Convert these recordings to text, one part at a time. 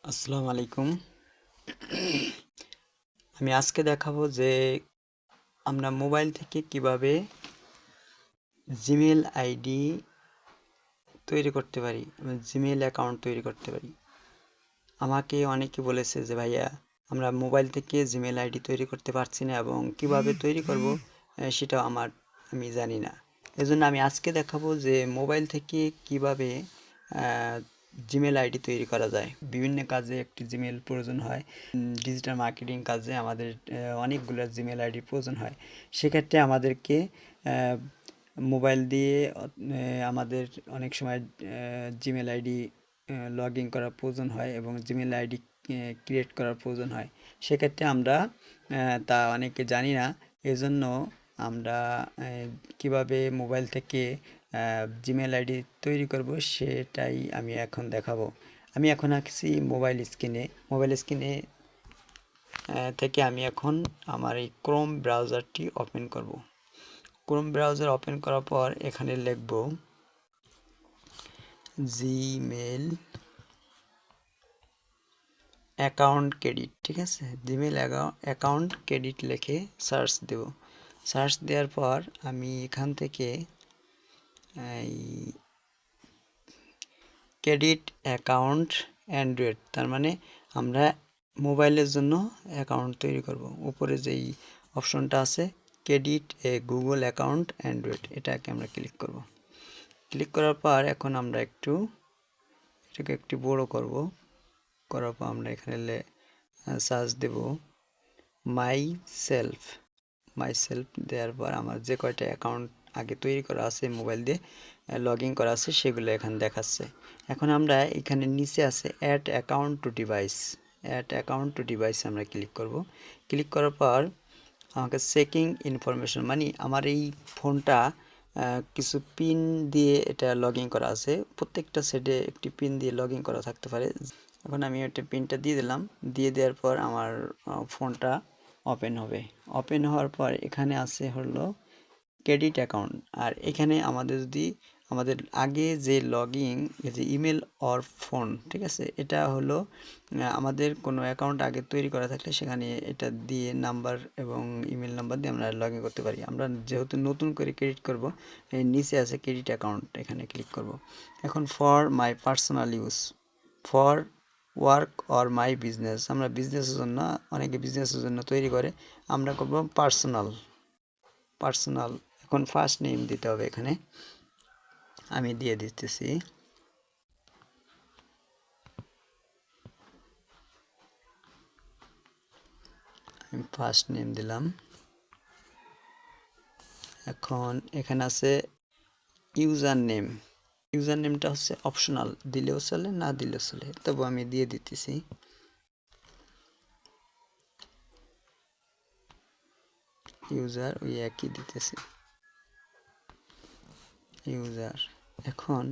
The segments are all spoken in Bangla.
আসসালামু আলাইকুম। আমি আজকে দেখাবো যে আমরা মোবাইল থেকে কিভাবে জিমেল আইডি তৈরি করতে পারি, জিমেল অ্যাকাউন্ট তৈরি করতে পারি। আমাকে অনেকে বলেছে যে ভাইয়া আমরা মোবাইল থেকে জিমেল আইডি তৈরি করতে পারছি না এবং কিভাবে তৈরি করব সেটা আমি জানি না। এজন্য আমি আজকে দেখাবো যে মোবাইল থেকে কিভাবে জিমেল আইডি তৈরি করা যায়। বিভিন্ন কাজে একটি জিমেল প্রয়োজন হয়। ডিজিটাল মার্কেটিং কাজে আমাদের অনেকগুলো জিমেল আইডির প্রয়োজন হয়। সেক্ষেত্রে আমাদেরকে মোবাইল দিয়ে আমাদের অনেক সময় জিমেল আইডি লগ ইন করার প্রয়োজন হয় এবং জিমেল আইডি ক্রিয়েট করার প্রয়োজন হয়। সেক্ষেত্রে আমরা তা অনেকে জানি না। এজন্য আমরা কিভাবে মোবাইল থেকে জিমেল আইডি তৈরি করব সেটাই আমি এখন দেখাবো। আমি এখন আছি মোবাইল স্ক্রিনে থেকে আমি এখন আমার এই ক্রোম ব্রাউজারটি ওপেন করব। ক্রোম ব্রাউজার ওপেন করার পর এখানে লিখব জিমেল অ্যাকাউন্ট ক্রেডিট, ঠিক আছে। জিমেল অ্যাকাউন্ট ক্রেডিট লিখে সার্চ দেব। সার্চ দেওয়ার পর আমি এখান থেকে এই ক্রেডিট অ্যাকাউন্ট অ্যান্ড্রয়েড, তার মানে আমরা মোবাইলের জন্য অ্যাকাউন্ট তৈরি করব। উপরে যেই অপশনটা আছে ক্রেডিট গুগল অ্যাকাউন্ট অ্যান্ড্রয়েড, এটাকে আমরা ক্লিক করব। ক্লিক করার পর এখন আমরা এটাকে একটু বড় করব। করার পর আমরা এখানে সার্চ দেব মাই সেলফ। দেওয়ার পর আমার যে কয়টা অ্যাকাউন্ট আগে তৈরি করা আছে মোবাইল দিয়ে লগ ইন করা আছে সেগুলো এখানে দেখাচ্ছে। এখন আমরা এখানে নিচে আছে অ্যাড অ্যাকাউন্ট টু ডিভাইস আমরা ক্লিক করব। ক্লিক করার পর আমাকে চেকিং ইনফরমেশন, মানে আমার এই ফোনটা কিছু পিন দিয়ে এটা লগ ইন করা আছে। প্রত্যেকটা সেটে একটি পিন দিয়ে লগ ইন করা থাকতে পারে। এখন আমি একটা পিনটা দিয়ে দিলাম। দিয়ে দেওয়ার পর আমার ফোনটা ওপেন হবে। ওপেন হওয়ার পর এখানে আছে হলো ক্রেডিট অ্যাকাউন্ট। আর এখানে আমাদের আগে যে লগইন, যে ইমেল অর ফোন, ঠিক আছে, এটা হলো আমাদের কোনো অ্যাকাউন্ট আগে তৈরি করা থাকলে সেখানে এটা দিয়ে নাম্বার এবং ইমেল নাম্বার দিয়ে আমরা লগ ইন করতে পারি। আমরা যেহেতু নতুন করে ক্রেডিট করব, এই নিচে আছে ক্রেডিট অ্যাকাউন্ট, এখানে ক্লিক করব। এখন for my personal use, for work or my business, আমরা বিজনেসের জন্য, অনেকে বিজনেসের জন্য তৈরি করে, আমরা করব পার্সোনাল। এখন ফার্স্ট নেম দিতে হবে এখানে, আমি দিয়ে দিতেছি। আমি ফার্স্ট নেম দিলাম। এখন এখানে আছে ইউজার নেমটা হচ্ছে অপশনাল, দিলেও চলে না দিলেও চলে, তবু আমি দিয়ে দিতেছি। ইউজার ওই একই দিতেছি, ইউজার। এখন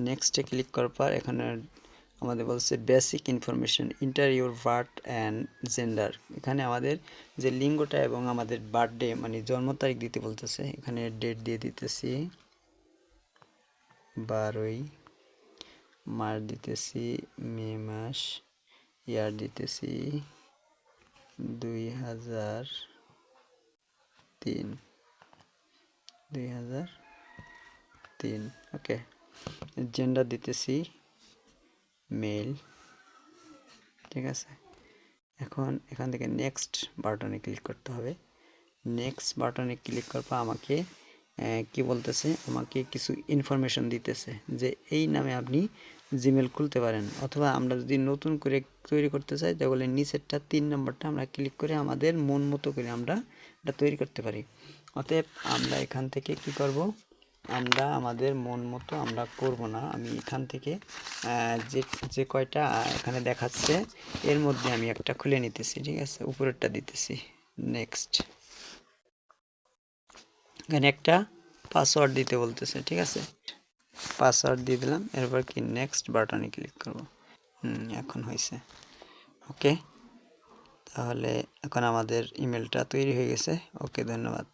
নেক্সটে ক্লিক করার পর এখানে আমাদের বলছে basic information, inter your birth and gender. এখানে আমাদের যে লিঙ্গটা এবং আমাদের বার্থডে মানে জন্ম তারিখ দিতে বলতেছে। এখানে ডেট দিয়ে দিতেছি 12 মাস দিতেছি, মে মাস, ইয়ার দিতেছি 2003। ওকে। জেন্ডার দিতেছি মেল, ঠিক আছে। এখন এখান থেকে নেক্সট বাটনে ক্লিক করতে হবে। নেক্সট বাটনে ক্লিক করার পর আমাকে কি বলতেছে, আমাকে কিছু ইনফরমেশন দিতেছে যে এই নামে আপনি জিমেল খুলতে পারেন, অথবা আমরা যদি নতুন করে তৈরি করতে চাই তাহলে নিচেরটা 3 নম্বরটা আমরা ক্লিক করে আমাদের মন মতো করে আমরা এটা তৈরি করতে পারি। অতএব আমরা এখান থেকে কি করব, আমরা আমাদের মন মতো আমরা করব না। আমি এখান থেকে যে কয়টা এখানে দেখাচ্ছে এর মধ্যে আমি একটা খুলে নিতেছি, ঠিক আছে। উপরেরটা দিতেছি নেক্সট। এখানে একটা পাসওয়ার্ড দিতে বলতেছে, ঠিক আছে। পাসওয়ার্ড দিয়ে দিলাম। এরপর কি নেক্সট বাটনে ক্লিক করব। এখন হয়েছে। ওকে, তাহলে এখন আমাদের ইমেলটা তৈরি হয়ে গেছে। ওকে, ধন্যবাদ।